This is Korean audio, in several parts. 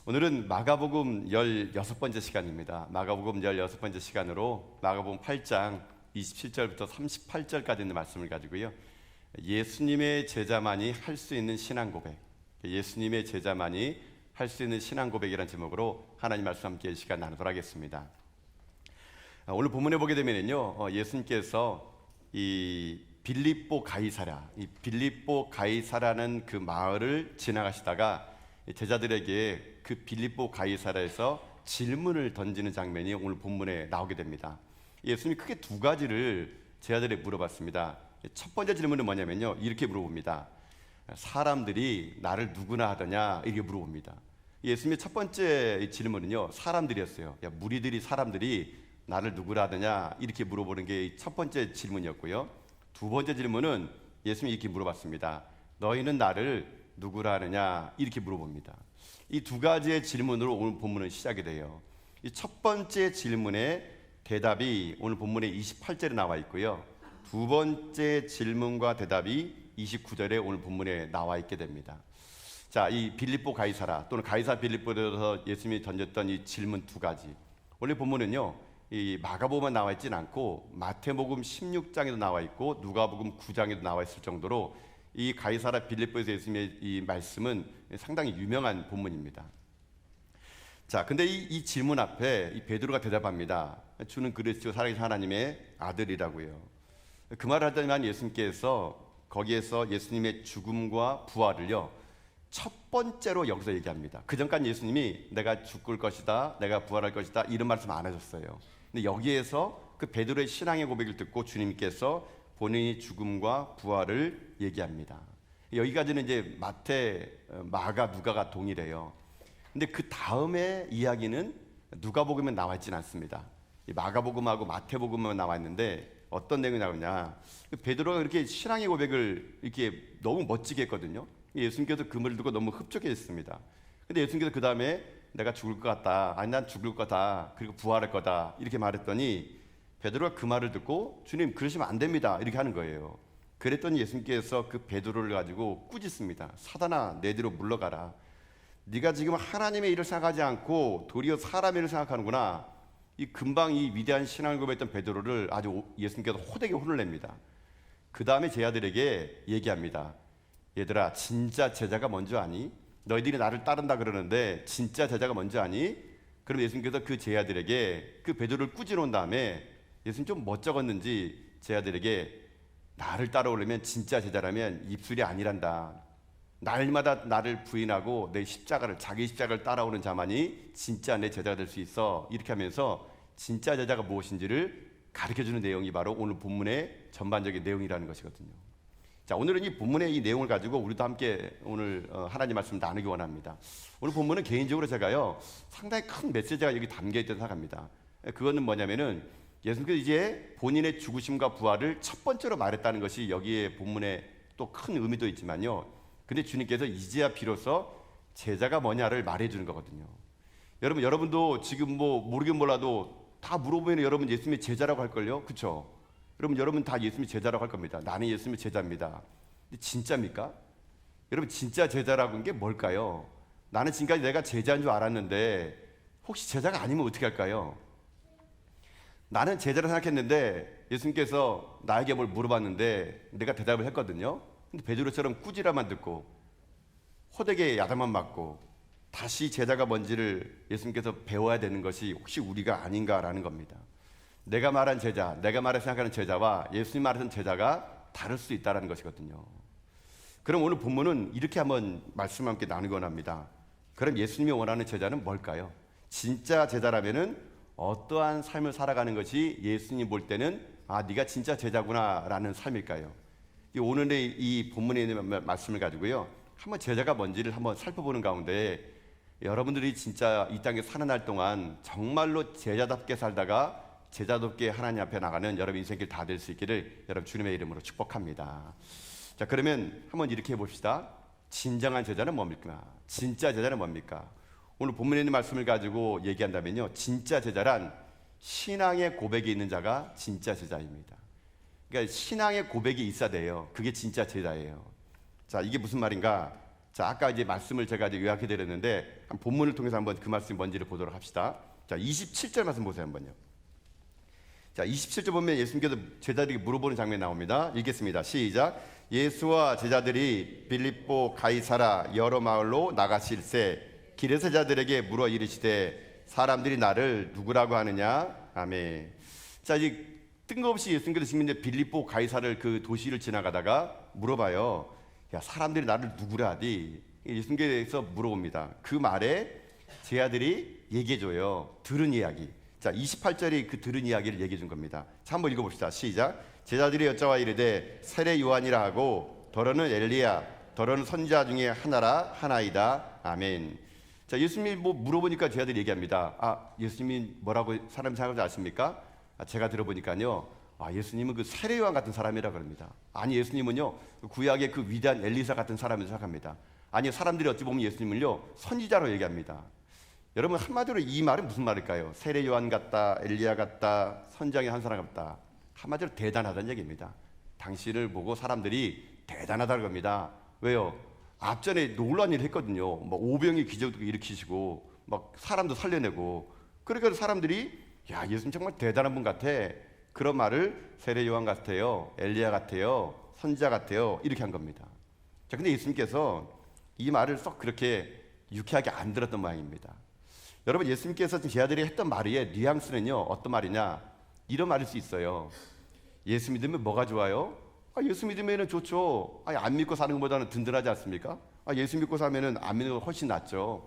오늘은 마가복음 16번째 시간입니다. 마가복음 16번째 시간으로 마가복음 8장 27절부터 38절까지 있는 말씀을 가지고요, 예수님의 제자만이 할 수 있는 신앙 고백, 예수님의 제자만이 할 수 있는 신앙 고백이라는 제목으로 하나님 말씀 함께 시간 나누도록 하겠습니다. 오늘 본문에 보게 되면요, 예수님께서 이 빌립보 가이사라는 그 마을을 지나가시다가 제자들에게 그 빌립보 가이사라에서 질문을 던지는 장면이 오늘 본문에 나오게 됩니다. 예수님이 크게 두 가지를 제자들에게 물어봤습니다. 첫 번째 질문은 뭐냐면요, 이렇게 물어봅니다. 사람들이 나를 누구나 하더냐, 이렇게 물어봅니다. 예수님의 첫 번째 질문은요, 사람들이었어요. 무리들이 사람들이 나를 누구라 하더냐, 이렇게 물어보는 게 첫 번째 질문이었고요. 두 번째 질문은 예수님이 이렇게 물어봤습니다. 너희는 나를 누구라 하느냐, 이렇게 물어봅니다. 이 두 가지의 질문으로 오늘 본문은 시작이 돼요. 이 첫 번째 질문의 대답이 오늘 본문의 28절에 나와 있고요, 두 번째 질문과 대답이 29절에 오늘 본문에 나와 있게 됩니다. 자, 이 빌립보 가이사라 또는 가이사 빌립보에서 예수님이 던졌던 이 질문 두 가지, 원래 본문은요, 이 마가복음에 나와 있지는 않고 마태복음 16장에도 나와 있고 누가복음 9장에도 나와 있을 정도로 이 가이사라 빌립보에서 예수님의 이 말씀은 상당히 유명한 본문입니다. 자, 근데 이 질문 앞에 이 베드로가 대답합니다. 주는 그리스도 살아계신 하나님의 아들이라고요. 그 말을 하더니만 예수님께서 거기에서 예수님의 죽음과 부활을요, 첫 번째로 여기서 얘기합니다. 그 전까지 예수님이 내가 죽을 것이다, 내가 부활할 것이다, 이런 말씀 안 하셨어요. 근데 여기에서 그 베드로의 신앙의 고백을 듣고 주님께서 본인이 죽음과 부활을 얘기합니다. 여기까지는 이제 마태, 마가, 누가가 동일해요. 근데 그 다음에 이야기는 누가복음에 나와 있지는 않습니다. 마가복음하고 마태복음만 나와 있는데 어떤 내용이 나오냐, 베드로가 이렇게 신앙의 고백을 이렇게 너무 멋지게 했거든요. 예수님께서 그 말을 듣고 너무 흡족했습니다. 근데 예수님께서 그 다음에 내가 죽을 것 같다, 아니 난 죽을 거다, 그리고 부활할 거다, 이렇게 말했더니 베드로가 그 말을 듣고 주님 그러시면 안 됩니다, 이렇게 하는 거예요. 그랬더니 예수님께서 그 베드로를 가지고 꾸짖습니다. 사단아, 내 뒤로 물러가라. 네가 지금 하나님의 일을 생각하지 않고 도리어 사람의 일을 생각하는구나. 이 금방 이 위대한 신앙을 고백했던 베드로를 아주 예수님께서 호되게 혼을 냅니다. 그 다음에 제자들에게 얘기합니다. 얘들아, 진짜 제자가 뭔지 아니? 너희들이 나를 따른다 그러는데 진짜 제자가 뭔지 아니? 그럼 예수님께서 그 제자들에게 그 베드로를 꾸짖어놓은 다음에 예수님 좀 멋쩍었는지 제자들에게 나를 따라오려면 진짜 제자라면 입술이 아니란다. 날마다 나를 부인하고 내 십자가를, 자기 십자가를 따라오는 자만이 진짜 내 제자가 될 수 있어, 이렇게 하면서 진짜 제자가 무엇인지를 가르쳐주는 내용이 바로 오늘 본문의 전반적인 내용이라는 것이거든요. 자, 오늘은 이 본문의 이 내용을 가지고 우리도 함께 오늘 하나님 말씀 나누기 원합니다. 오늘 본문은 개인적으로 제가요, 상당히 큰 메시지가 여기 담겨 있다고 생각합니다. 그거는 뭐냐면은 예수님께서 이제 본인의 죽으심과 부활을 첫 번째로 말했다는 것이 여기에 본문에 또 큰 의미도 있지만요, 근데 주님께서 이제야 비로소 제자가 뭐냐를 말해주는 거거든요. 여러분도 지금 뭐 모르긴 몰라도 다 물어보면 여러분 예수님의 제자라고 할걸요, 그렇죠? 여러분 다 예수님의 제자라고 할 겁니다. 나는 예수님의 제자입니다. 근데 진짜입니까? 여러분 진짜 제자라고 하는 게 뭘까요? 나는 지금까지 내가 제자인 줄 알았는데 혹시 제자가 아니면 어떻게 할까요? 나는 제자라 생각했는데 예수님께서 나에게 뭘 물어봤는데 내가 대답을 했거든요. 근데 베드로처럼 꾸지람만 듣고 호되게 야단만 맞고 다시 제자가 뭔지를 예수님께서 배워야 되는 것이 혹시 우리가 아닌가라는 겁니다. 내가 말한 제자, 내가 말해 생각하는 제자와 예수님 말하는 제자가 다를 수 있다는 것이거든요. 그럼 오늘 본문은 이렇게 한번 말씀 함께 나누기 원합니다. 그럼 예수님이 원하는 제자는 뭘까요? 진짜 제자라면은 어떠한 삶을 살아가는 것이 예수님 볼 때는 아, 네가 진짜 제자구나 라는 삶일까요? 오늘의 이 본문에 있는 말씀을 가지고요, 한번 제자가 뭔지를 한번 살펴보는 가운데 여러분들이 진짜 이 땅에 사는 날 동안 정말로 제자답게 살다가 제자답게 하나님 앞에 나가는 여러분 인생길 다 될 수 있기를 여러분 주님의 이름으로 축복합니다. 자, 그러면 한번 이렇게 해봅시다. 진정한 제자는 뭡니까? 진짜 제자는 뭡니까? 오늘 본문에 있는 말씀을 가지고 얘기한다면요, 진짜 제자란 신앙의 고백이 있는 자가 진짜 제자입니다. 그러니까 신앙의 고백이 있어야 돼요. 그게 진짜 제자예요. 자, 이게 무슨 말인가? 자, 아까 이제 말씀을 제가 이제 요약해 드렸는데 본문을 통해서 한번 그 말씀이 뭔지를 보도록 합시다. 자, 27절 말씀 보세요 한번요. 자, 27절 보면 예수님께서 제자들에게 물어보는 장면이 나옵니다. 읽겠습니다. 시작. 예수와 제자들이 빌립보 가이사라 여러 마을로 나가실새 길에서 제자들에게 물어 이르시되 사람들이 나를 누구라고 하느냐. 아멘. 자, 이제 뜬금없이 예수님께서 지금 이제 빌립보 가이사를 그 도시를 지나가다가 물어봐요. 야, 사람들이 나를 누구라 하디? 예수님께서 물어봅니다. 그 말에 제 아들이 얘기해줘요. 들은 이야기. 자, 28절이 그 들은 이야기를 얘기해 준 겁니다. 자, 한번 읽어봅시다. 시작. 제자들이 여짜와 이르되 세례 요한이라 하고 더러는 엘리야 더러는 선지자 중에 하나이다. 아멘. 자, 예수님이 뭐 물어보니까 제 아들이 얘기합니다. 아, 예수님이 뭐라고 사람이 생각하지 아십니까? 제가 들어보니까요. 예수님은 그 세례 요한 같은 사람이라 그럽니다. 아니, 예수님은요 구약의 그 위대한 엘리사 같은 사람이라고 생각합니다. 아니, 사람들이 어찌 보면 예수님을요 선지자로 얘기합니다. 여러분, 한마디로 이 말은 무슨 말일까요? 세례 요한 같다, 엘리야 같다, 선지자의 한 사람 같다. 한마디로 대단하다는 얘기입니다. 당신을 보고 사람들이 대단하다는 겁니다. 왜요? 앞전에 놀라운 일을 했거든요. 뭐 오병이 기적도 일으키시고 막 사람도 살려내고. 그러니까 사람들이 야, 예수님 정말 대단한 분 같아. 그런 말을 세례 요한 같아요, 엘리야 같아요, 선지자 같아요, 이렇게 한 겁니다. 자, 근데 예수님께서 이 말을 썩 그렇게 유쾌하게 안 들었던 모양입니다. 여러분, 예수님께서 제 아들이 했던 말의 뉘앙스는요 어떤 말이냐, 이런 말일 수 있어요. 예수 믿으면 뭐가 좋아요? 예수 믿으면 좋죠. 안 믿고 사는 것보다는 든든하지 않습니까? 예수 믿고 살면은 안 믿는 거 훨씬 낫죠.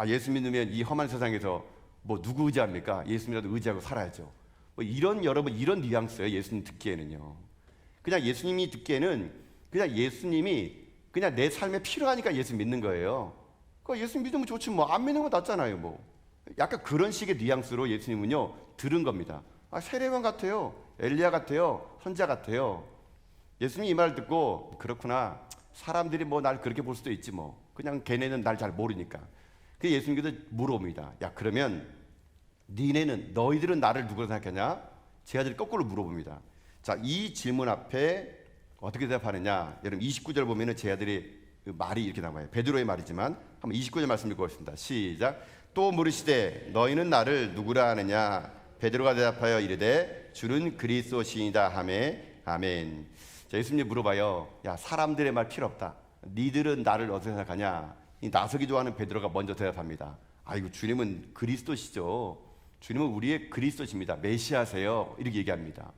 예수 믿으면 이 험한 세상에서 뭐 누구 의지합니까? 예수님이라도 의지하고 살아야죠. 뭐 이런, 여러분, 이런 뉘앙스예요. 예수님 듣기에는요. 그냥 예수님이 듣기에는 그냥 예수님이 그냥 내 삶에 필요하니까 예수 믿는 거예요. 예수 믿으면 좋지 뭐, 안 믿는 거 낫잖아요 뭐. 약간 그런 식의 뉘앙스로 예수님은요 들은 겁니다. 세례요한 같아요, 엘리야 같아요, 선지자 같아요. 예수님이 이 말을 듣고 그렇구나, 사람들이 뭐 날 그렇게 볼 수도 있지 뭐, 그냥 걔네는 날 잘 모르니까. 그 예수님께서 물어봅니다. 야, 그러면 너희들은 나를 누구로 생각하냐? 제 아들이 거꾸로 물어봅니다. 자, 이 질문 앞에 어떻게 대답하느냐? 여러분, 29절 보면은 제 아들이 그 말이 이렇게 나와요. 베드로의 말이지만 한번 29절 말씀 읽어보겠습니다. 시작. 또 물으시되 너희는 나를 누구라 하느냐? 베드로가 대답하여 이르되 주는 그리스도시이다 하매. 아멘. 자, 예수님이 물어봐요. 야, 사람들의 말 필요 없다. 니들은 나를 어떻게 생각하냐? 이 나서기 좋아하는 베드로가 먼저 대답합니다. 아이고, 주님은 그리스도시죠. 주님은 우리의 그리스도십니다. 메시아세요. 이렇게 얘기합니다.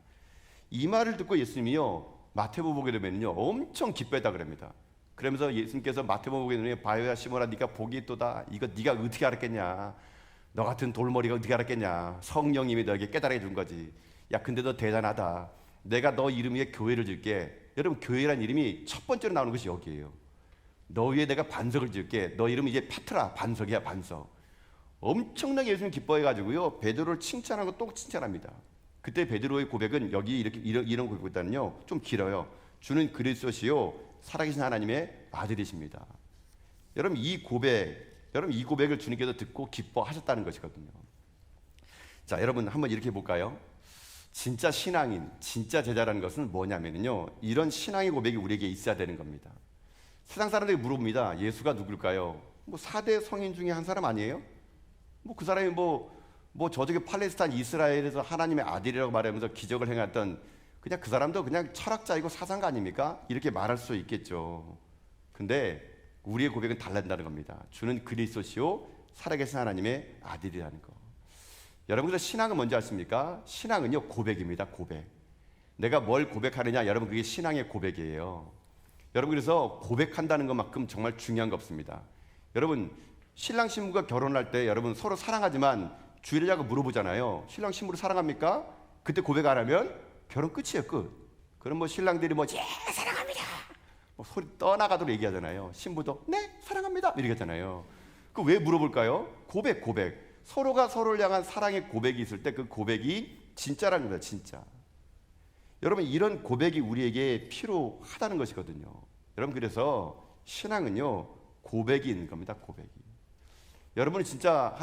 이 말을 듣고 예수님이요 마태복음 보게 되면요 엄청 기뻐했다 그럽니다. 그러면서 예수님께서 마태복음 보게 되면 바요야 시몬아, 네가 복이 있도다. 이거 네가 어떻게 알았겠냐? 너 같은 돌머리가 어떻게 알았겠냐? 성령님이 너에게 깨달아 준 거지. 야, 근데 너 대단하다. 내가 너 이름 위에 교회를 줄게. 여러분, 교회란 이름이 첫 번째로 나오는 것이 여기예요. 너 위에 내가 반석을 지을게. 너 이름이 이제 파트라, 반석이야, 반석. 엄청나게 예수님 기뻐해가지고요 베드로를 칭찬하고 또 칭찬합니다. 그때 베드로의 고백은 여기 이런 고백보다는요 좀 길어요. 주는 그리스도시요 살아계신 하나님의 아들이십니다. 여러분, 이 고백을 주님께서 듣고 기뻐하셨다는 것이거든요. 자, 여러분, 한번 이렇게 볼까요? 진짜 신앙인, 진짜 제자라는 것은 뭐냐면요 이런 신앙의 고백이 우리에게 있어야 되는 겁니다. 세상 사람들이 물어봅니다. 예수가 누굴까요? 뭐 4대 성인 중에 한 사람 아니에요? 뭐 그 사람이 뭐 저쪽에 팔레스타인 이스라엘에서 하나님의 아들이라고 말하면서 기적을 행했던 그냥 그 사람도 그냥 철학자이고 사상가 아닙니까? 이렇게 말할 수 있겠죠. 근데 우리의 고백은 달라진다는 겁니다. 주는 그리스도시요 살아계신 하나님의 아들이라는 거. 여러분, 그래서 신앙은 뭔지 아십니까? 신앙은요 고백입니다. 고백. 내가 뭘 고백하느냐, 여러분, 그게 신앙의 고백이에요. 여러분, 그래서 고백한다는 것만큼 정말 중요한 거 없습니다. 여러분, 신랑 신부가 결혼할 때 여러분 서로 사랑하지만 주일자가 물어보잖아요. 신랑 신부를 사랑합니까? 그때 고백 안 하면 결혼 끝이에요, 끝. 그럼 뭐 신랑들이 뭐 예, 사랑합니다. 뭐 소리 떠나가도록 얘기하잖아요. 신부도 네, 사랑합니다. 이렇게 하잖아요. 그 왜 물어볼까요? 고백. 서로가 서로를 향한 사랑의 고백이 있을 때 그 고백이 진짜라는 거예요, 진짜. 여러분, 이런 고백이 우리에게 필요하다는 것이거든요. 여러분, 그래서 신앙은요 고백이 있는 겁니다. 고백이. 여러분은 진짜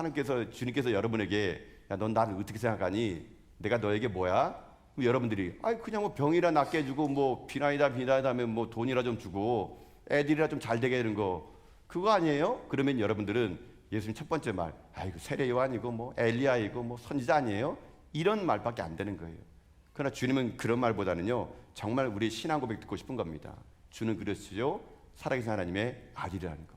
주님께서 여러분에게 야, 넌 나를 어떻게 생각하니? 내가 너에게 뭐야? 여러분들이 그냥 뭐 병이라 낫게 해주고 뭐 비난이다 하면 뭐 돈이라 좀 주고 애들이라 좀 잘 되게 하는 거, 그거 아니에요? 그러면 여러분들은 예수님 첫 번째 말, 이거 세례 요한이고 뭐 엘리야이고 뭐 선지자 아니에요? 이런 말밖에 안 되는 거예요. 그러나 주님은 그런 말보다는요, 정말 우리 신앙 고백 듣고 싶은 겁니다. 주는 그리스도요 살아계신 하나님의 아들이라는 거.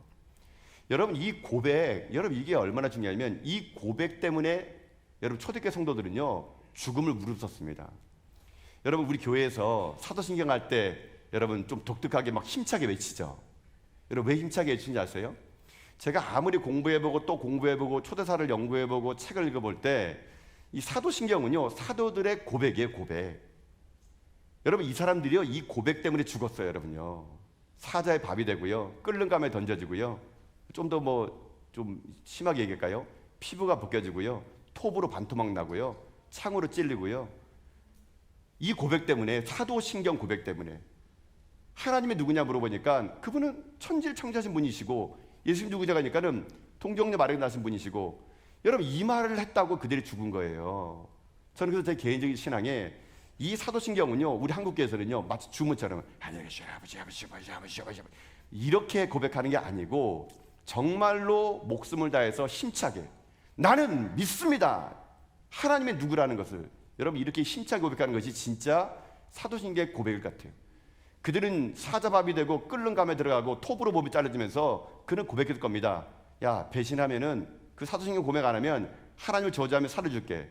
여러분 이 고백, 여러분 이게 얼마나 중요하냐면 이 고백 때문에 여러분 초대교회 성도들은요 죽음을 무릅썼습니다. 여러분 우리 교회에서 사도신경 할 때 여러분 좀 독특하게 막 힘차게 외치죠. 여러분 왜 힘차게 외치는지 아세요? 제가 아무리 공부해보고 또 공부해보고 초대사를 연구해보고 책을 읽어볼 때 이 사도신경은요 사도들의 고백이에요. 고백. 여러분 이 사람들이요 이 고백 때문에 죽었어요. 여러분요 사자의 밥이 되고요 끓는 감에 던져지고요 좀 더 좀 심하게 얘기할까요? 피부가 벗겨지고요 톱으로 반토막 나고요 창으로 찔리고요. 이 고백 때문에, 사도신경 고백 때문에 하나님이 누구냐 물어보니까 그분은 천지를 창조하신 분이시고 예수님 누구냐 하니까는 동정녀 마리아 낳으신 분이시고, 여러분 이 말을 했다고 그들이 죽은 거예요. 저는 그래서 제 개인적인 신앙에 이 사도신경은요 우리 한국교회에서는요 마치 주문처럼 안녕히 계세요 아버지 이렇게 고백하는 게 아니고 정말로 목숨을 다해서 힘차게 나는 믿습니다 하나님의 누구라는 것을 여러분 이렇게 힘차게 고백하는 것이 진짜 사도신경의 고백 같아요. 그들은 사자밥이 되고 끓는 감에 들어가고 톱으로 몸이 잘라지면서 그는 고백했을 겁니다. 야 배신하면은 그 사도신경 고백 안 하면 하나님을 저주하면 살려줄게.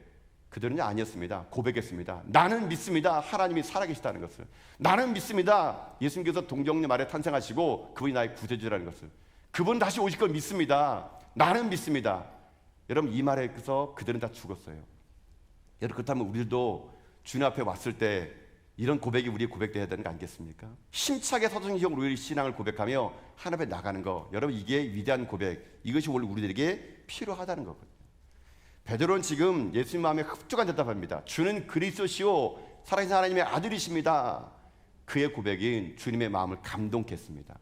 그들은 아니었습니다. 고백했습니다. 나는 믿습니다 하나님이 살아계시다는 것을. 나는 믿습니다 예수님께서 동정녀 마리아 탄생하시고 그분이 나의 구세주라는 것을. 그분 다시 오실 걸 믿습니다. 나는 믿습니다. 여러분 이 말에서 그들은 다 죽었어요. 여러분 그렇다면 우리도 주님 앞에 왔을 때 이런 고백이 우리의 고백되어야 되는 거 아니겠습니까? 힘차게 사도신경으로 우리 신앙을 고백하며 하나님 앞에 나가는 거, 여러분 이게 위대한 고백, 이것이 원래 우리들에게 필요하다는 거거든요. 베드로는 지금 예수님 마음에 흡족한 대답합니다. 주는 그리스도시요 살아계신 하나님의 아들이십니다. 그의 고백인 주님의 마음을 감동케 했습니다.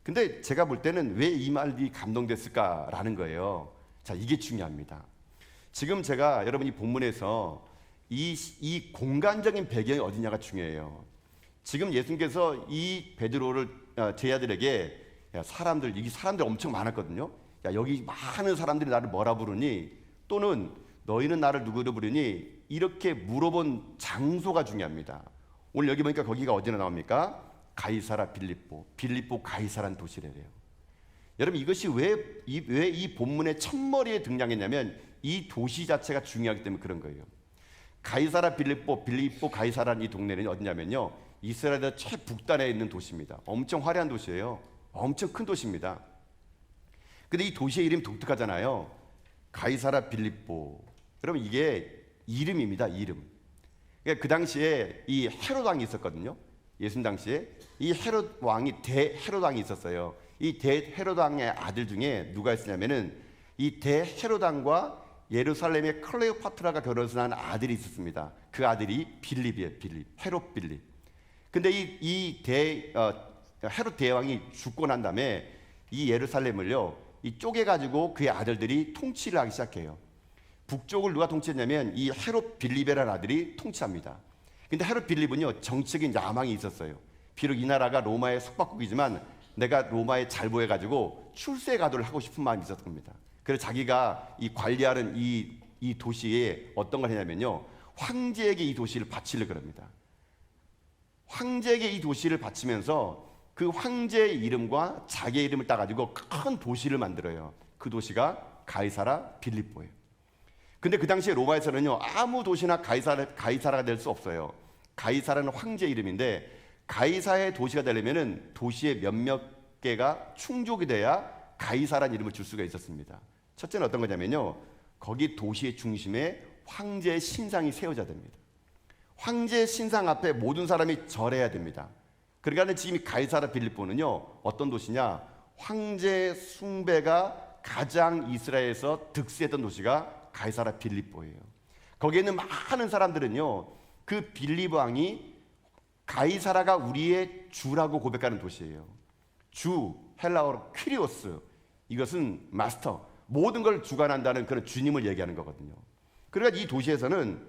근데 제가 볼 때는 왜 이 말이 감동됐을까라는 거예요. 자, 이게 중요합니다. 지금 제가 여러분 이 본문에서 이 공간적인 배경이 어디냐가 중요해요. 지금 예수님께서 이 베드로를 제자들에게 야, 이 사람들 엄청 많았거든요. 야, 여기 많은 사람들이 나를 뭐라 부르니, 또는 너희는 나를 누구로 부르니, 이렇게 물어본 장소가 중요합니다. 오늘 여기 보니까 거기가 어디나 나옵니까? 가이사라 빌립보 가이사라는 도시래요. 여러분 이것이 왜 이 본문의 첫머리에 등장했냐면 이 도시 자체가 중요하기 때문에 그런 거예요. 가이사라 빌립보 가이사라는 이 동네는 어디냐면요 이스라엘 최북단에 있는 도시입니다. 엄청 화려한 도시예요. 엄청 큰 도시입니다. 근데 이 도시의 이름이 독특하잖아요. 가이사라 빌립보. 여러분 이게 이름입니다. 이름. 그러니까 그 당시에 이 헤롯 왕이 있었거든요. 예수님 당시에 이 헤롯 왕이 대헤롯 왕이 있었어요. 이 대헤롯 왕의 아들 중에 누가 있었냐면은 이 대헤롯 왕과 예루살렘의 클레오파트라가 결혼해서 낳은 아들이 있었습니다. 그 아들이 빌립이에요. 헤롯 빌립. 근데 헤롯 대왕이 죽고 난 다음에 이 예루살렘을요 이 쪼개가지고 그의 아들들이 통치를 하기 시작해요. 북쪽을 누가 통치했냐면 이 헤롯 빌립이라는 아들이 통치합니다. 근데 헤롯 빌립은요 정치적인 야망이 있었어요. 비록 이 나라가 로마의 속박국이지만 내가 로마에 잘 보여가지고 출세 가도를 하고 싶은 마음이 있었던 겁니다. 그래서 자기가 이 관리하는 이 도시에 어떤 걸 했냐면요 황제에게 이 도시를 바치려고 합니다. 황제에게 이 도시를 바치면서 그 황제의 이름과 자기의 이름을 따가지고 큰 도시를 만들어요. 그 도시가 가이사라 빌립보예요. 근데 그 당시에 로마에서는요 아무 도시나 가이사라가 될 수 없어요. 가이사라는 황제 이름인데 가이사의 도시가 되려면은 도시에 몇몇 개가 충족이 돼야 가이사라는 이름을 줄 수가 있었습니다. 첫째는 어떤 거냐면요 거기 도시의 중심에 황제의 신상이 세워져야 됩니다. 황제의 신상 앞에 모든 사람이 절해야 됩니다. 그러니까 지금 이 가이사라 빌립보는요 어떤 도시냐, 황제 숭배가 가장 이스라엘에서 득세했던 도시가 가이사라 빌립보예요. 거기에 있는 많은 사람들은요 그 빌립 왕이 가이사라가 우리의 주라고 고백하는 도시예요. 주, 헬라어로 퀴리오스, 이것은 마스터, 모든 걸 주관한다는 그런 주님을 얘기하는 거거든요. 그러니까 이 도시에서는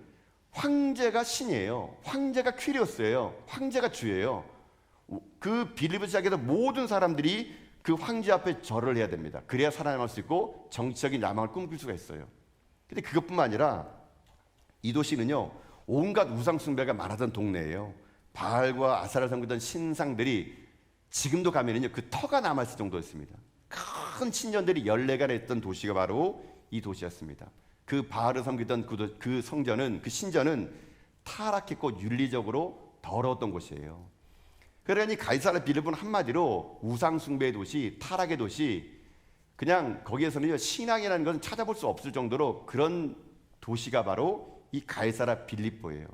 황제가 신이에요. 황제가 퀴리오스예요. 황제가 주예요. 그 빌립을 시작해서 모든 사람들이 그 황제 앞에 절을 해야 됩니다. 그래야 살아남을 수 있고 정치적인 야망을 꿈꿀 수가 있어요. 근데 그것뿐만 아니라 이 도시는요, 온갖 우상 숭배가 많았던 동네예요. 바알과 아사를 섬기던 신상들이 지금도 가면은요, 그 터가 남아있을 정도였습니다. 큰 신전들이 14개나 있던 도시가 바로 이 도시였습니다. 그 바알을 섬기던 그 성전은, 그 신전은 타락했고 윤리적으로 더러웠던 곳이에요. 그러니 가이사라 빌립보는 한마디로 우상숭배의 도시, 타락의 도시, 그냥 거기에서는 신앙이라는 것은 찾아볼 수 없을 정도로 그런 도시가 바로 이 가이사라 빌립보예요.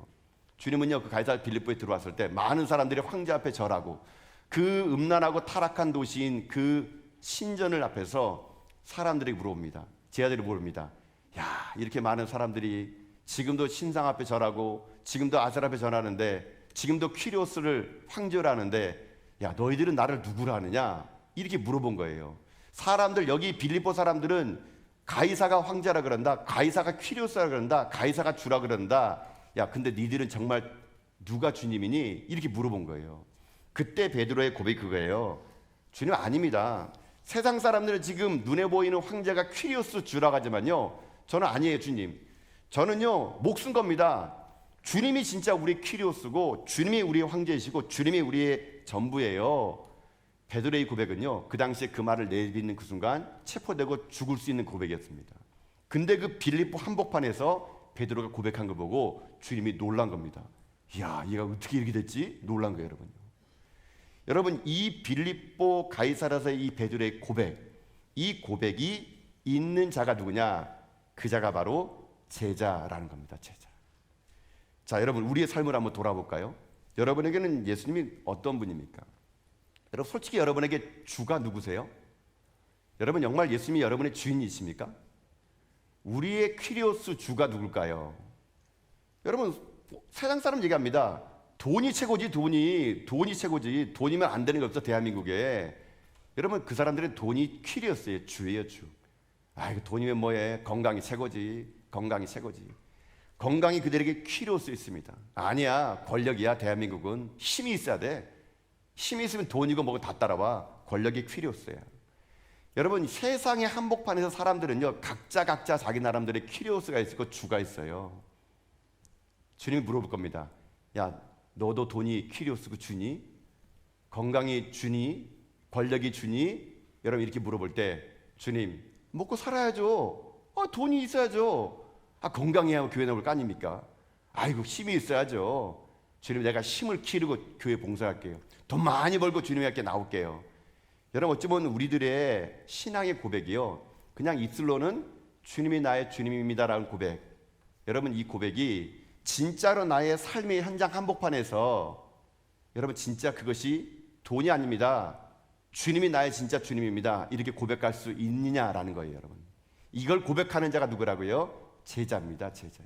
주님은요, 그 가이사라 빌립보에 들어왔을 때 많은 사람들이 황제 앞에 절하고 그 음란하고 타락한 도시인 그 신전을 앞에서 사람들이 물어봅니다. 제자들이 물어봅니다. 야, 이렇게 많은 사람들이 지금도 신상 앞에 절하고 지금도 아세라 앞에 절하는데 지금도 퀴리오스를 황제로 하는데, 야, 너희들은 나를 누구라 하느냐? 이렇게 물어본 거예요. 사람들, 여기 빌립보 사람들은 가이사가 황제라 그런다, 가이사가 퀴리오스라 그런다, 가이사가 주라 그런다. 야, 근데 니들은 정말 누가 주님이니? 이렇게 물어본 거예요. 그때 베드로의 고백이 그거예요. 주님, 아닙니다. 세상 사람들은 지금 눈에 보이는 황제가 퀴리오스 주라고 하지만요, 저는 아니에요. 주님, 저는요 목숨 겁니다. 주님이 진짜 우리 퀴리오스고 주님이 우리의 황제이시고 주님이 우리의 전부예요. 베드로의 고백은요, 그 당시에 그 말을 내뱉는 그 순간 체포되고 죽을 수 있는 고백이었습니다. 근데 그 빌립보 한복판에서 베드로가 고백한 걸 보고 주님이 놀란 겁니다. 이야, 얘가 어떻게 이렇게 됐지? 놀란 거예요, 여러분요. 여러분, 이 빌립보 가이사라서의 이 베드로의 고백, 이 고백이 있는 자가 누구냐? 그 자가 바로 제자라는 겁니다. 제자. 자, 여러분, 우리의 삶을 한번 돌아볼까요? 여러분에게는 예수님이 어떤 분입니까? 여러분, 솔직히 여러분에게 주가 누구세요? 여러분, 정말 예수님이 여러분의 주인이십니까? 우리의 퀴리오스 주가 누굴까요? 여러분, 세상 사람 얘기합니다. 돈이 최고지, 돈이 최고지. 돈이면 안 되는 게 없어, 대한민국에. 여러분, 그 사람들은 돈이 퀴리오스예요. 주예요, 주. 이거 돈이면 뭐해? 건강이 최고지. 건강이 최고지. 건강이 그들에게 퀴리오스 있습니다. 아니야, 권력이야. 대한민국은 힘이 있어야 돼. 힘이 있으면 돈이고 뭐고 다 따라와. 권력이 퀴리오스야. 여러분, 세상의 한복판에서 사람들은요, 각자 자기 나름대로의 퀴리오스가 있고 주가 있어요. 주님이 물어볼 겁니다. 야, 너도 돈이 퀴리오스고 주니? 건강이 주니? 권력이 주니? 여러분, 이렇게 물어볼 때 주님, 먹고 살아야죠. 돈이 있어야죠. 건강해야 교회 나올 거 아닙니까? 아이고, 힘이 있어야죠. 주님, 내가 힘을 기르고 교회 봉사할게요. 돈 많이 벌고 주님의 학교에 나올게요. 여러분, 어찌 보면 우리들의 신앙의 고백이요, 그냥 입술로는 주님이 나의 주님입니다라는 고백. 여러분, 이 고백이 진짜로 나의 삶의 현장 한복판에서 여러분, 진짜 그것이 돈이 아닙니다. 주님이 나의 진짜 주님입니다. 이렇게 고백할 수 있느냐라는 거예요, 여러분. 이걸 고백하는 자가 누구라고요? 제자입니다, 제자.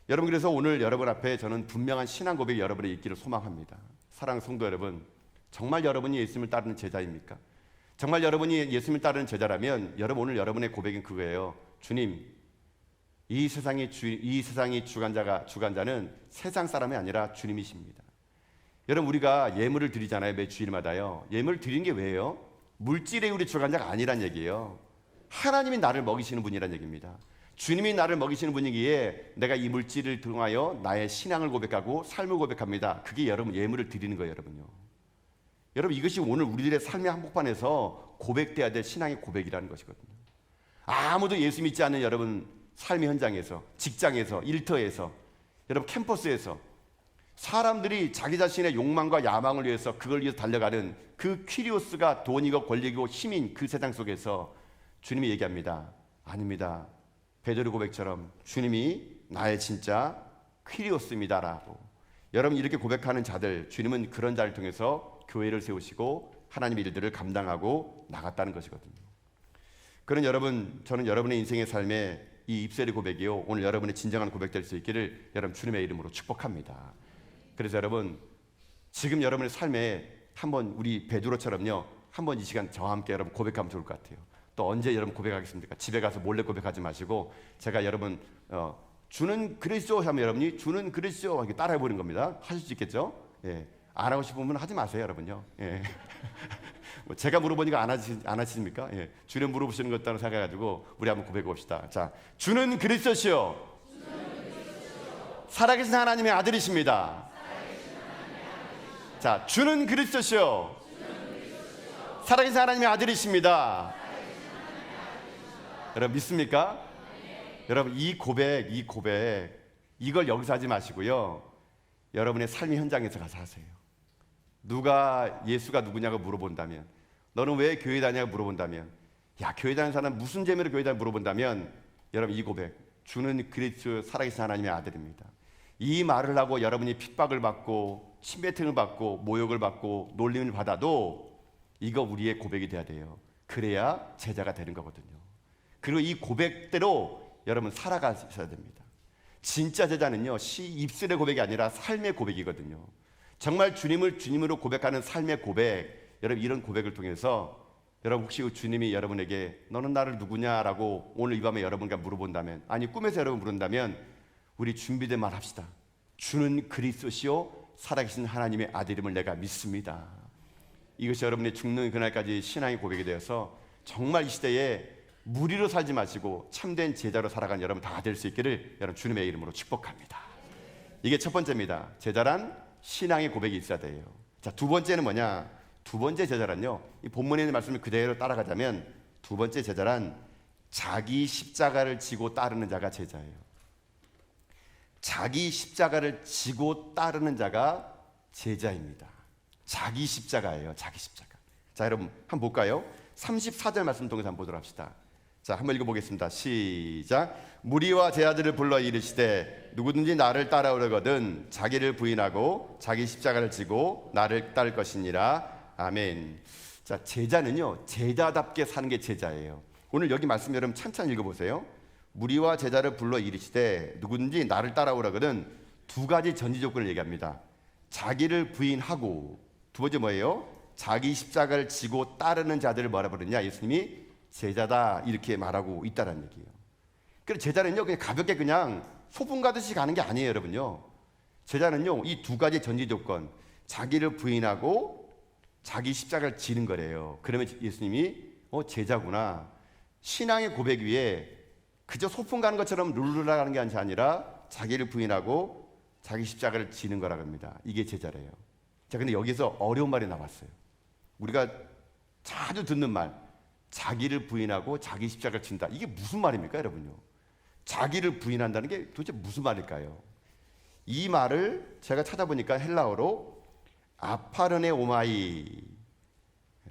여러분, 그래서 오늘 여러분 앞에 저는 분명한 신앙 고백이 여러분의 있기를 소망합니다. 사랑하는 성도 여러분, 정말 여러분이 예수님을 따르는 제자입니까? 정말 여러분이 예수님을 따르는 제자라면 여러분, 오늘 여러분의 고백은 그거예요. 주님, 이 세상의 주관자는 세상 사람이 아니라 주님이십니다. 여러분, 우리가 예물을 드리잖아요, 매 주일마다요. 예물을 드리는 게 왜요? 물질의 우리 주관자가 아니란 얘기예요. 하나님이 나를 먹이시는 분이란 얘기입니다. 주님이 나를 먹이시는 분이기에 내가 이 물질을 통하여 나의 신앙을 고백하고 삶을 고백합니다. 그게 여러분 예물을 드리는 거예요, 여러분요. 여러분, 이것이 오늘 우리들의 삶의 한복판에서 고백돼야 될 신앙의 고백이라는 것이거든요. 아무도 예수 믿지 않는 여러분 삶의 현장에서, 직장에서, 일터에서, 여러분 캠퍼스에서 사람들이 자기 자신의 욕망과 야망을 위해서 그걸 위해서 달려가는 그 퀴리오스가 돈이고 권력이고 힘인 그 세상 속에서 주님이 얘기합니다. 아닙니다. 베드로 고백처럼 주님이 나의 진짜 퀴리오스입니다라고. 여러분, 이렇게 고백하는 자들, 주님은 그런 자를 통해서 교회를 세우시고 하나님의 일들을 감당하고 나갔다는 것이거든요. 그런 여러분, 저는 여러분의 인생의 삶에 이 입술의 고백이요, 오늘 여러분의 진정한 고백될 수 있기를 여러분 주님의 이름으로 축복합니다. 그래서 여러분, 지금 여러분의 삶에 한번 우리 베드로처럼요, 한번 이 시간 저와 함께 여러분 고백하면 좋을 것 같아요. 또 언제 여러분 고백하겠습니까? 집에 가서 몰래 고백하지 마시고, 제가 여러분 주는 그리스도 하면 여러분이 주는 그리스도 이렇게 따라해 보는 겁니다. 하실 수 있겠죠? 예. 안 하고 싶으면 하지 마세요, 여러분요. 예. 뭐 제가 물어보니까 안 하십니까? 예. 주님 물어보시는 것 따라 생각해가지고 우리 한번 고백해 봅시다. 자, 주는 그리스도시요 살아계신 하나님의 아들이십니다. 자, 주는 그리스도시요 살아계신 하나님의 아들이십니다. 여러분 믿습니까? 여러분 이 고백 이걸 여기서 하지 마시고요. 여러분의 삶의 현장에서 가서 하세요. 누가 예수가 누구냐고 물어본다면, 너는 왜 교회 다냐고 물어본다면, 야 교회 다니는 사람 무슨 재미로 교회 다냐 물어본다면, 여러분 이 고백, 주는 그리스도 살아계신 하나님의 아들입니다. 이 말을 하고 여러분이 핍박을 받고 침뱉음을 받고 모욕을 받고 놀림을 받아도 이거 우리의 고백이 돼야 돼요. 그래야 제자가 되는 거거든요. 그리고 이 고백대로 여러분 살아가셔야 됩니다. 진짜 제자는요, 입술의 고백이 아니라 삶의 고백이거든요. 정말 주님을 주님으로 고백하는 삶의 고백, 여러분 이런 고백을 통해서 여러분 혹시 주님이 여러분에게 너는 나를 누구냐라고 오늘 이 밤에 여러분과 물어본다면, 아니 꿈에서 여러분 물어본다면 우리 준비된 말 합시다. 주는 그리스도시요 살아계신 하나님의 아들임을 내가 믿습니다. 이것이 여러분의 죽는 그날까지 신앙의 고백이 되어서 정말 이 시대에 무리로 살지 마시고 참된 제자로 살아가는 여러분 다 될 수 있기를 여러분 주님의 이름으로 축복합니다. 이게 첫 번째입니다. 제자란 신앙의 고백이 있어야 돼요. 자, 두 번째는 뭐냐? 두 번째 제자란요, 이 본문에 있는 말씀을 그대로 따라가자면 두 번째 제자란 자기 십자가를 지고 따르는 자가 제자예요. 자기 십자가를 지고 따르는 자가 제자입니다. 자기 십자가예요. 자기 십자가. 자, 여러분 한번 볼까요? 34절 말씀 통해서 한번 보도록 합시다. 자, 한번 읽어보겠습니다. 시작. 무리와 제자들을 불러 이르시되 누구든지 나를 따라오려거든 자기를 부인하고 자기 십자가를 지고 나를 따를 것이니라. 아멘. 자, 제자는요, 제자답게 사는 게 제자예요. 오늘 여기 말씀 여러분 찬찬히 읽어보세요. 무리와 제자를 불러 이르시되 누구든지 나를 따라오려거든 두 가지 전제 조건을 얘기합니다. 자기를 부인하고, 두 번째 뭐예요? 자기 십자가를 지고 따르는 자들을 뭐라 부르냐? 예수님이 제자다 이렇게 말하고 있다는 얘기예요. 그래서 제자는요, 그냥 가볍게 그냥 소풍 가듯이 가는 게 아니에요, 여러분요. 제자는요, 이 두 가지 전제 조건, 자기를 부인하고 자기 십자가를 지는 거래요. 그러면 예수님이 제자구나. 신앙의 고백 위에 그저 소풍 가는 것처럼 룰루라 가는 게 아니라 자기를 부인하고 자기 십자가를 지는 거라고 합니다. 이게 제자래요. 자, 근데 여기서 어려운 말이 나왔어요. 우리가 자주 듣는 말, 자기를 부인하고 자기 십자가를 진다. 이게 무슨 말입니까, 여러분요? 자기를 부인한다는 게 도대체 무슨 말일까요? 이 말을 제가 찾아보니까 헬라어로 아파르네 오마이,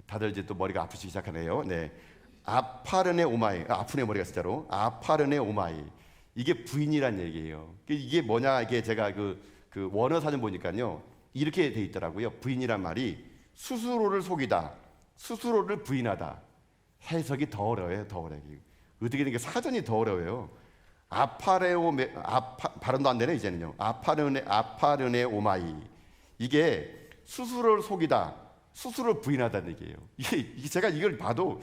다들 이제 또 머리가 아프시기 시작하네요. 네, 아파르네 오마이, 아프네 머리가 진짜로. 아파르네 오마이, 이게 부인이란 얘기예요. 이게 뭐냐? 이게 제가 그 원어 사전 보니까요, 이렇게 돼 있더라고요. 부인이란 말이 스스로를 속이다, 스스로를 부인하다. 해석이 더 어려워요, 더 어려워요. 어떻게 된 게 사전이 더 어려워요. 발음도 안 되네 이제는요. 아파르네 오마이, 이게 스스로를 속이다, 스스로를 부인하다는 얘기예요. 이게 제가 이걸 봐도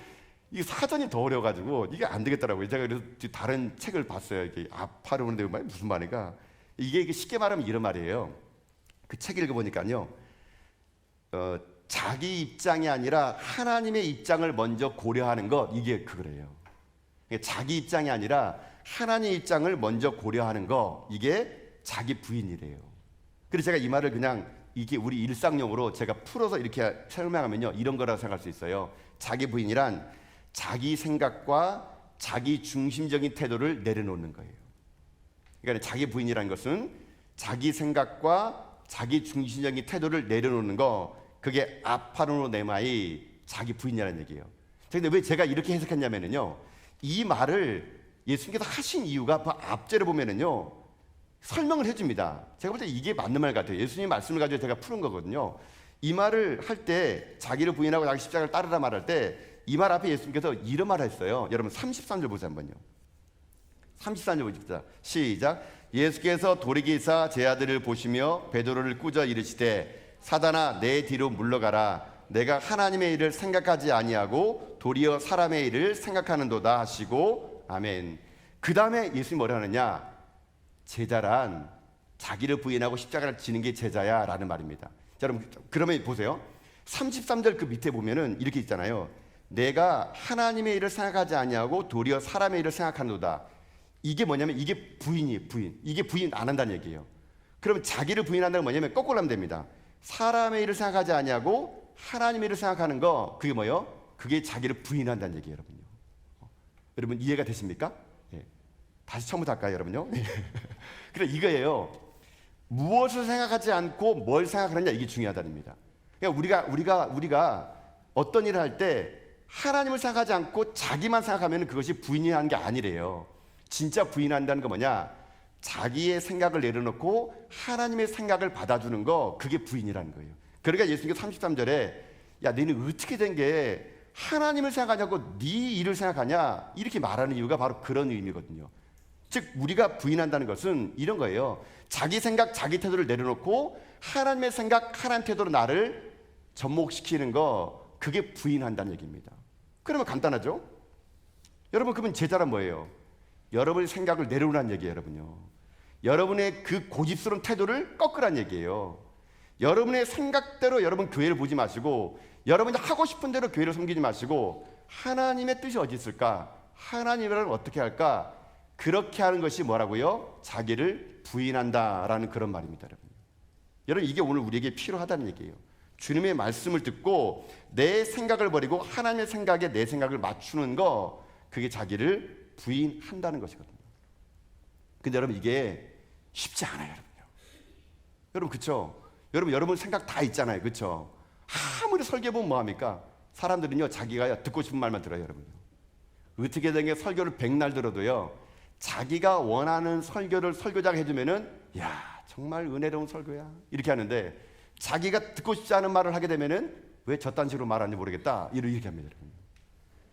이 사전이 더 어려워가지고 이게 안 되겠더라고요. 제가 그래서 다른 책을 봤어요. 이게 아파르네 오마이 무슨 말인가? 이게 쉽게 말하면 이런 말이에요. 그 책 읽어보니까요, 자기 입장이 아니라 하나님의 입장을 먼저 고려하는 것, 이게 그거래요. 자기 입장이 아니라 하나님의 입장을 먼저 고려하는 거, 이게 자기 부인이래요. 그래서 제가 이 말을 그냥 이게 우리 일상용어로 제가 풀어서 이렇게 설명하면요, 이런 거라고 생각할 수 있어요. 자기 부인이란 자기 생각과 자기 중심적인 태도를 내려놓는 거예요. 그러니까 자기 부인이라는 것은 자기 생각과 자기 중심적인 태도를 내려놓는 거, 그게 아파르노네마이, 자기 부인이라는 얘기예요. 그런데 왜 제가 이렇게 해석했냐면요, 이 말을 예수님께서 하신 이유가 그 앞절에 보면은요, 설명을 해줍니다. 제가 볼 때 이게 맞는 말 같아요. 예수님 말씀을 가지고 제가 푸는 거거든요. 이 말을 할 때, 자기를 부인하고 자기 십자가를 따르라 말할 때 이 말 앞에 예수님께서 이런 말을 했어요. 여러분 33절 보세요 한번요. 33절 보십시다. 시작. 예수께서 돌이키사 제 아들을 보시며 베드로를 꾸짖어 이르시되 사단아 내 뒤로 물러가라. 내가 하나님의 일을 생각하지 아니하고 도리어 사람의 일을 생각하는도다 하시고, 아멘. 그 다음에 예수님이 뭐라 하느냐? 제자란 자기를 부인하고 십자가를 지는 게 제자야 라는 말입니다. 자, 여러분 그러면 보세요. 33절 그 밑에 보면은 이렇게 있잖아요. 내가 하나님의 일을 생각하지 아니하고 도리어 사람의 일을 생각하노다. 이게 뭐냐면 이게 부인. 이게 부인 안 한다는 얘기예요. 그러면 자기를 부인한다는 건 뭐냐면 거꾸로 하면 됩니다. 사람의 일을 생각하지 아니하고 하나님의 일을 생각하는 거, 그게 뭐예요? 그게 자기를 부인한다는 얘기예요, 여러분요. 여러분 이해가 되십니까? 예. 다시 처음부터 할까요, 여러분요? 그래 이거예요. 무엇을 생각하지 않고 뭘 생각하느냐, 이게 중요하다는 겁니다. 그러니까 우리가 어떤 일을 할 때 하나님을 생각하지 않고 자기만 생각하면 그것이 부인하는 게 아니래요. 진짜 부인한다는 건 뭐냐? 자기의 생각을 내려놓고 하나님의 생각을 받아주는 거, 그게 부인이라는 거예요. 그러니까 예수님께서 33절에 야 너는 어떻게 된 게 하나님을 생각하냐고 네 일을 생각하냐, 이렇게 말하는 이유가 바로 그런 의미거든요. 즉 우리가 부인한다는 것은 이런 거예요. 자기 생각, 자기 태도를 내려놓고 하나님의 생각, 하나님 태도로 나를 접목시키는 거, 그게 부인한다는 얘기입니다. 그러면 간단하죠? 여러분 그러면 제자란 뭐예요? 여러분의 생각을 내려놓으라는 얘기예요, 여러분요. 여러분의 그 고집스러운 태도를 꺾으라는 얘기예요. 여러분의 생각대로 여러분 교회를 보지 마시고, 여러분이 하고 싶은 대로 교회를 섬기지 마시고, 하나님의 뜻이 어디 있을까? 하나님이라면 어떻게 할까? 그렇게 하는 것이 뭐라고요? 자기를 부인한다라는 그런 말입니다, 여러분. 여러분 이게 오늘 우리에게 필요하다는 얘기예요. 주님의 말씀을 듣고 내 생각을 버리고 하나님의 생각에 내 생각을 맞추는 거, 그게 자기를 부인한다는 것이거든요. 근데 여러분 이게 쉽지 않아요, 여러분요. 여러분 그렇죠? 여러분 생각 다 있잖아요, 그렇죠? 아무리 설교해보면 뭐합니까? 사람들은요 자기가 듣고 싶은 말만 들어요, 여러분요. 어떻게 된 게 설교를 100날 들어도요, 자기가 원하는 설교를 설교자가 해주면은 야 정말 은혜로운 설교야 이렇게 하는데, 자기가 듣고 싶지 않은 말을 하게 되면은 왜 저딴 식으로 말하는지 모르겠다 이렇게 합니다, 여러분.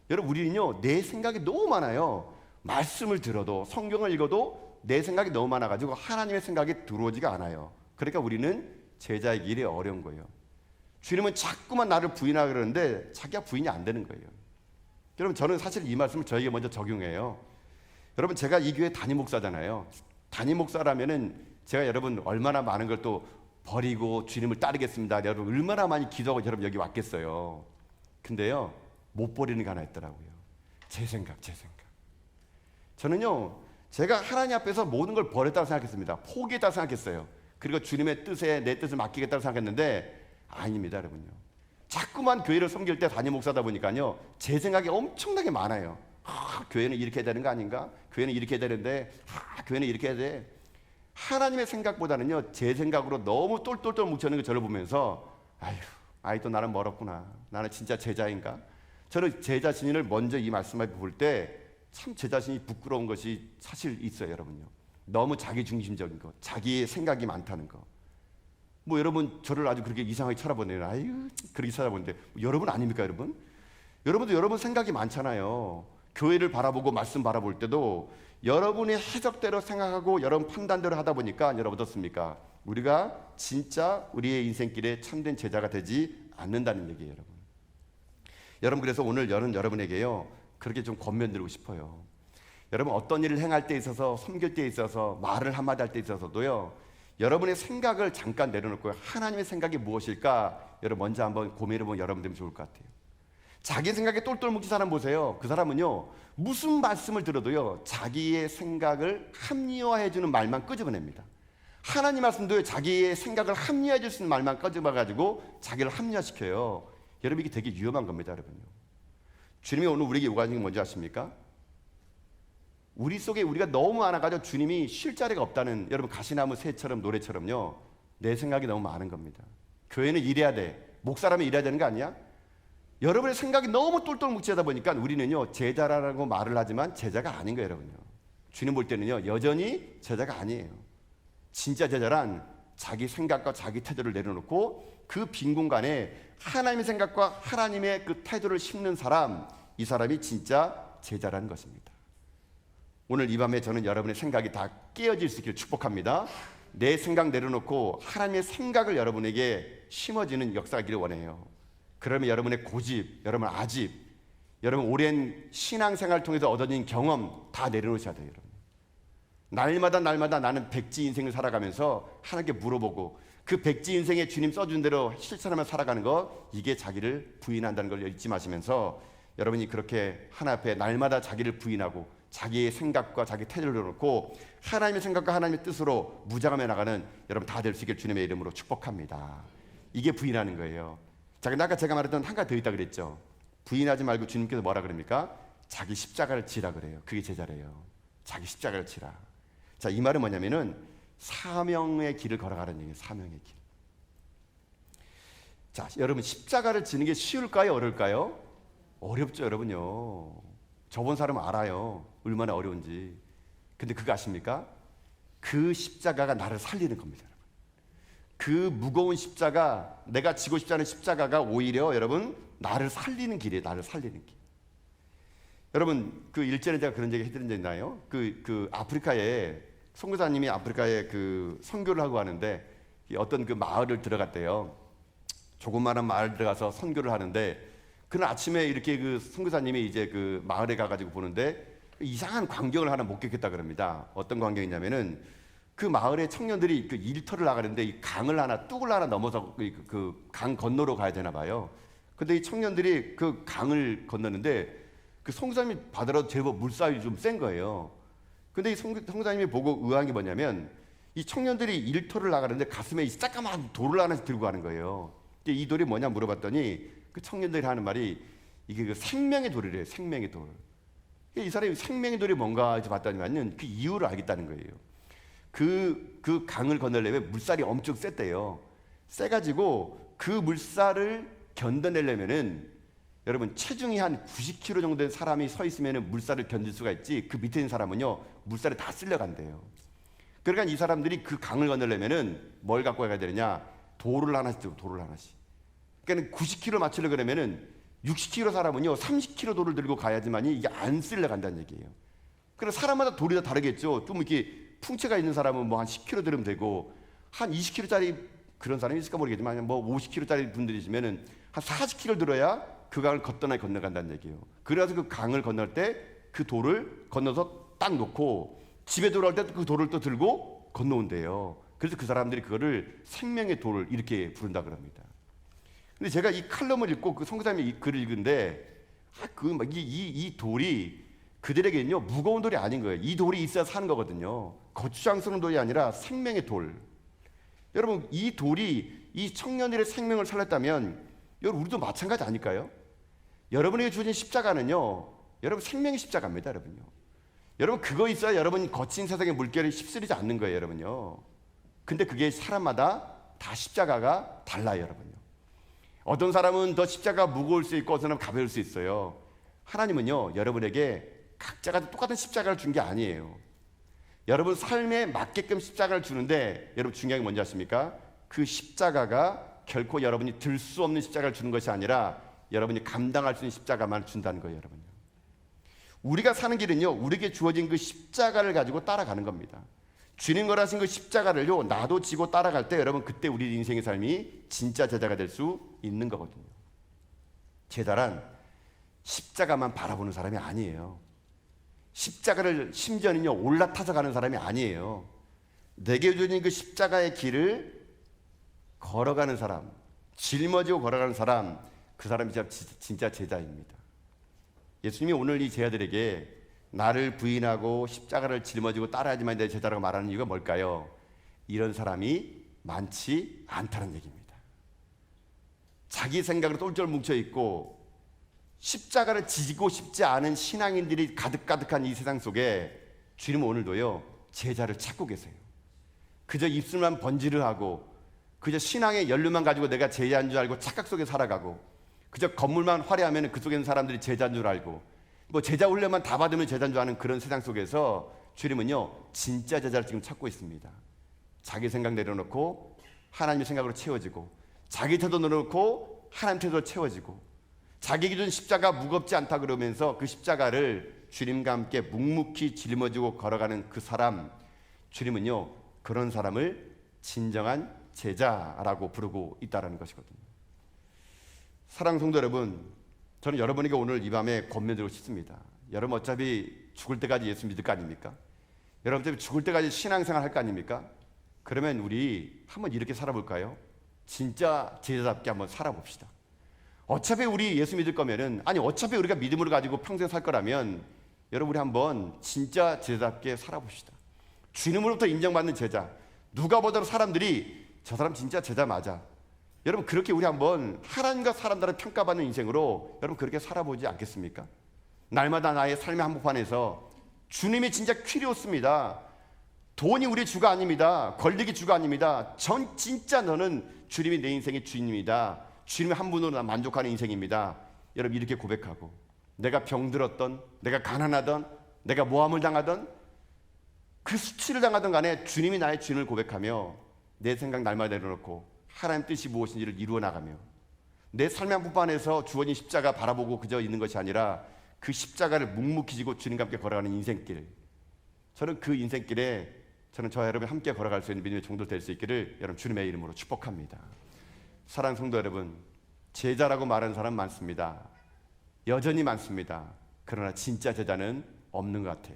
여러분 우리는요 내 생각이 너무 많아요. 말씀을 들어도 성경을 읽어도 내 생각이 너무 많아가지고 하나님의 생각이 들어오지가 않아요. 그러니까 우리는 제자의 길이 어려운 거예요. 주님은 자꾸만 나를 부인하라 그러는데 자기가 부인이 안 되는 거예요. 여러분 저는 사실 이 말씀을 저에게 먼저 적용해요. 여러분 제가 이 교회 담임 목사잖아요. 담임 목사라면은 제가 여러분 얼마나 많은 걸 또 버리고 주님을 따르겠습니다, 여러분 얼마나 많이 기도하고 여러분 여기 왔겠어요. 근데요 못 버리는 게 하나 있더라고요. 제 생각. 저는요 제가 하나님 앞에서 모든 걸 버렸다고 생각했습니다. 포기했다고 생각했어요. 그리고 주님의 뜻에 내 뜻을 맡기겠다고 생각했는데 아닙니다, 여러분요. 자꾸만 교회를 섬길 때 담임 목사다 보니까요 제 생각이 엄청나게 많아요. 교회는 이렇게 해야 되는 거 아닌가? 교회는 이렇게 해야 되는데 교회는 이렇게 해야 돼. 하나님의 생각보다는요 제 생각으로 너무 똘똘똘 뭉쳐있는 거 저를 보면서 아이 또 나는 멀었구나, 나는 진짜 제자인가? 저는 제 자신을 먼저 이 말씀을 볼 때 참 제 자신이 부끄러운 것이 사실 있어요, 여러분요. 너무 자기 중심적인 거, 자기의 생각이 많다는 거. 뭐 여러분 저를 아주 그렇게 이상하게 쳐다보네요. 아유 그렇게 쳐다보는데 여러분 아닙니까, 여러분? 여러분도 여러분 생각이 많잖아요. 교회를 바라보고 말씀 바라볼 때도 여러분의 해석대로 생각하고 여러분 판단대로 하다 보니까 여러분 어떻습니까? 우리가 진짜 우리의 인생길에 참된 제자가 되지 않는다는 얘기예요, 여러분. 여러분 그래서 오늘 여러분에게요 그렇게 좀 권면드리고 싶어요. 여러분 어떤 일을 행할 때 있어서, 섬길 때 있어서, 말을 한마디 할 때 있어서도요 여러분의 생각을 잠깐 내려놓고 하나님의 생각이 무엇일까 여러분 먼저 한번 고민해보면 여러분 되면 좋을 것 같아요. 자기 생각에 똘똘 뭉친 사람 보세요. 그 사람은요 무슨 말씀을 들어도요 자기의 생각을 합리화해주는 말만 끄집어냅니다. 하나님 말씀도요 자기의 생각을 합리화해줄 수 있는 말만 끄집어가지고 자기를 합리화시켜요. 여러분 이게 되게 위험한 겁니다, 여러분요. 주님이 오늘 우리에게 요구하는 게 뭔지 아십니까? 우리 속에 우리가 너무 많아가지고 주님이 쉴 자리가 없다는, 여러분 가시나무 새처럼 노래처럼요 내 생각이 너무 많은 겁니다. 교회는 일해야 돼, 목사라면 일해야 되는 거 아니야? 여러분의 생각이 너무 똘똘 뭉치다 보니까 우리는요 제자라고 말을 하지만 제자가 아닌 거예요, 여러분요. 주님 볼 때는요 여전히 제자가 아니에요. 진짜 제자란 자기 생각과 자기 태도를 내려놓고 그 빈 공간에 하나님의 생각과 하나님의 그 태도를 심는 사람, 이 사람이 진짜 제자라는 것입니다. 오늘 이 밤에 저는 여러분의 생각이 다 깨어질 수 있기를 축복합니다. 내 생각 내려놓고 하나님의 생각을 여러분에게 심어지는 역사이기를 원해요. 그러면 여러분의 고집, 여러분 아집, 여러분 오랜 신앙생활을 통해서 얻어진 경험 다 내려놓으셔야 돼요, 여러분. 날마다 나는 백지 인생을 살아가면서 하나님께 물어보고 그 백지 인생에 주님 써준 대로 실천하며 살아가는 것, 이게 자기를 부인한다는 걸 잊지 마시면서 여러분이 그렇게 하나님 앞에 날마다 자기를 부인하고 자기의 생각과 자기 태도를 놓고 하나님의 생각과 하나님의 뜻으로 무장하며 나가는 여러분 다 될 수 있길 주님의 이름으로 축복합니다. 이게 부인하는 거예요. 자, 근데 아까 제가 말했던 한 가지 더 있다 그랬죠. 부인하지 말고 주님께서 뭐라 그럽니까? 자기 십자가를 지라 그래요. 그게 제자래요. 자기 십자가를 지라. 자, 이 말은 뭐냐면은 사명의 길을 걸어가라는 얘기예요. 사명의 길. 자, 여러분 십자가를 지는 게 쉬울까요? 어려울까요? 어렵죠, 여러분요. 저번 사람 알아요. 얼마나 어려운지. 근데 그거 아십니까? 그 십자가가 나를 살리는 겁니다, 여러분. 그 무거운 십자가, 내가 지고 싶지 않은 십자가가 오히려 여러분 나를 살리는 길이에요. 나를 살리는 길. 여러분 그 일전에 제가 그런 얘기 해드린 적 있나요? 그 아프리카에 선교사님이 아프리카에 그 선교를 하고 하는데 어떤 그 마을을 들어갔대요. 조그마한 마을 들어가서 선교를 하는데 그날 아침에 이렇게 그 선교사님이 이제 그 마을에 가가지고 보는데 이상한 광경을 하나 목격했다 그럽니다. 어떤 광경이냐면은 그 마을의 청년들이 그 일터를 나가는데 이 강을 하나 뚝을 하나 넘어서 그 강 건너로 가야 되나 봐요. 근데 이 청년들이 그 강을 건너는데 그 선교사님이 바다로 제법 물살이 좀 센 거예요. 근데 이 선교사님이 보고 의아한 게 뭐냐면 이 청년들이 일터를 나가는데 가슴에 이 새까만 돌을 하나씩 들고 가는 거예요. 이 돌이 뭐냐 물어봤더니 그 청년들이 하는 말이 이게 그 생명의 돌이래요. 생명의 돌. 이 사람이 생명의 돌이 뭔가 해서 봤더니만은 그 이유를 알겠다는 거예요. 그 강을 건너려면 물살이 엄청 셌대요. 세가지고 그 물살을 견뎌내려면은 여러분 체중이 한 90kg 정도 된 사람이 서 있으면은 물살을 견딜 수가 있지 그 밑에 있는 사람은요 물살에 다 쓸려간대요. 그러니까 이 사람들이 그 강을 건너려면은 뭘 갖고 가야 되느냐? 돌을 하나씩 들고 돌을 하나씩. 그러니까 90kg 맞추려고 그러면은 60kg 사람은요 30kg 돌을 들고 가야지만이 이게 안 쓸려간다는 얘기예요. 그래서 사람마다 돌이 다 다르겠죠. 좀 이렇게 풍채가 있는 사람은 뭐 한 10kg 들으면 되고 한 20kg짜리 그런 사람이 있을까 모르겠지만 뭐 50kg짜리 분들이시면은 한 40kg 들어야 그 강을 건너간다는 얘기예요. 그래서 그 강을 건널 때 그 돌을 건너서 딱 놓고 집에 돌아올 때 그 돌을 또 들고 건너온대요. 그래서 그 사람들이 그거를 생명의 돌을 이렇게 부른다 그럽니다. 근데 제가 이 칼럼을 읽고 그 선교사님의 이 글을 읽은데 이 돌이 그들에게는요 무거운 돌이 아닌 거예요. 이 돌이 있어야 사는 거거든요. 거추장스러운 돌이 아니라 생명의 돌. 여러분 이 돌이 이 청년들의 생명을 살렸다면 여러분 우리도 마찬가지 아닐까요? 여러분에게 주어진 십자가는요 여러분 생명의 십자가입니다. 여러분요. 여러분 그거 있어야 여러분 거친 세상의 물결이 휩쓸리지 않는 거예요. 여러분요. 근데 그게 사람마다 다 십자가가 달라요. 여러분요. 어떤 사람은 더 십자가가 무거울 수 있고 어떤 사람은 가벼울 수 있어요. 하나님은요 여러분에게 각자가 똑같은 십자가를 준 게 아니에요. 여러분 삶에 맞게끔 십자가를 주는데 여러분 중요한 게 뭔지 아십니까? 그 십자가가 결코 여러분이 들 수 없는 십자가를 주는 것이 아니라 여러분이 감당할 수 있는 십자가만 준다는 거예요. 여러분요. 우리가 사는 길은요 우리에게 주어진 그 십자가를 가지고 따라가는 겁니다. 주님 거라신 그 십자가를요 나도 지고 따라갈 때 여러분 그때 우리 인생의 삶이 진짜 제자가 될 수 있는 거거든요. 제자란 십자가만 바라보는 사람이 아니에요. 십자가를 심지어는요 올라타서 가는 사람이 아니에요. 내게 주어진 그 십자가의 길을 걸어가는 사람, 짊어지고 걸어가는 사람, 그 사람이 진짜 제자입니다. 예수님이 오늘 이 제자들에게 나를 부인하고 십자가를 짊어지고 따라하지만 내 제자라고 말하는 이유가 뭘까요? 이런 사람이 많지 않다는 얘기입니다. 자기 생각으로 똘똘 뭉쳐있고 십자가를 지고 싶지 않은 신앙인들이 가득가득한 이 세상 속에 주님은 오늘도요 제자를 찾고 계세요. 그저 입술만 번지르 하고 그저 신앙의 연륜만 가지고 내가 제자인 줄 알고 착각 속에 살아가고 그저 건물만 화려하면 그 속에 있는 사람들이 제자인 줄 알고 뭐 제자 훈련만 다 받으면 제자인 줄 아는 그런 세상 속에서 주님은요 진짜 제자를 지금 찾고 있습니다. 자기 생각 내려놓고 하나님의 생각으로 채워지고 자기 태도 내려놓고 하나님 태도로 채워지고 자기 기준 십자가 무겁지 않다 그러면서 그 십자가를 주님과 함께 묵묵히 짊어지고 걸어가는 그 사람, 주님은요 그런 사람을 진정한 제자라고 부르고 있다는 것이거든요. 사랑하는 성도 여러분, 저는 여러분에게 오늘 이 밤에 권면드리고 싶습니다. 여러분 어차피 죽을 때까지 예수 믿을 거 아닙니까? 여러분 어차피 죽을 때까지 신앙생활 할 거 아닙니까? 그러면 우리 한번 이렇게 살아볼까요? 진짜 제자답게 한번 살아봅시다. 어차피 우리 예수 믿을 거면은, 아니 어차피 우리가 믿음을 가지고 평생 살 거라면 여러분 우리 한번 진짜 제자답게 살아봅시다. 주님으로부터 인정받는 제자, 누가 보더라도 사람들이 저 사람 진짜 제자 맞아. 여러분 그렇게 우리 한번 하나님과 사람들을 평가받는 인생으로 여러분 그렇게 살아보지 않겠습니까? 날마다 나의 삶의 한복판에서 주님이 진짜 퀴리오스입니다. 돈이 우리 주가 아닙니다. 권력이 주가 아닙니다. 전 진짜 너는 주님이 내 인생의 주인입니다. 주님 한 분으로 나 만족하는 인생입니다. 여러분 이렇게 고백하고, 내가 병들었던, 내가 가난하던, 내가 모함을 당하던, 그 수치를 당하던 간에 주님이 나의 주인을 고백하며 내 생각 날마다 내려놓고 하나님 뜻이 무엇인지를 이루어 나가며, 내 삶의 한복판에서 주어진 십자가 바라보고 그저 있는 것이 아니라 그 십자가를 묵묵히 지고 주님과 함께 걸어가는 인생길, 저는 그 인생길에 저와 여러분이 함께 걸어갈 수 있는 믿음의 종들 될 수 있기를 여러분 주님의 이름으로 축복합니다. 사랑하는 성도 여러분, 제자라고 말하는 사람 많습니다. 여전히 많습니다. 그러나 진짜 제자는 없는 것 같아요.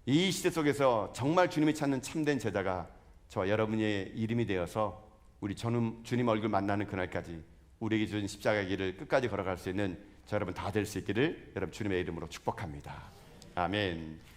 이 시대 속에서 정말 주님이 찾는 참된 제자가 저와 여러분의 이름이 되어서 우리 주님 얼굴 만나는 그날까지 우리에게 주신 십자가의 길을 끝까지 걸어갈 수 있는 저 여러분 다 될 수 있기를 여러분 주님의 이름으로 축복합니다. 아멘.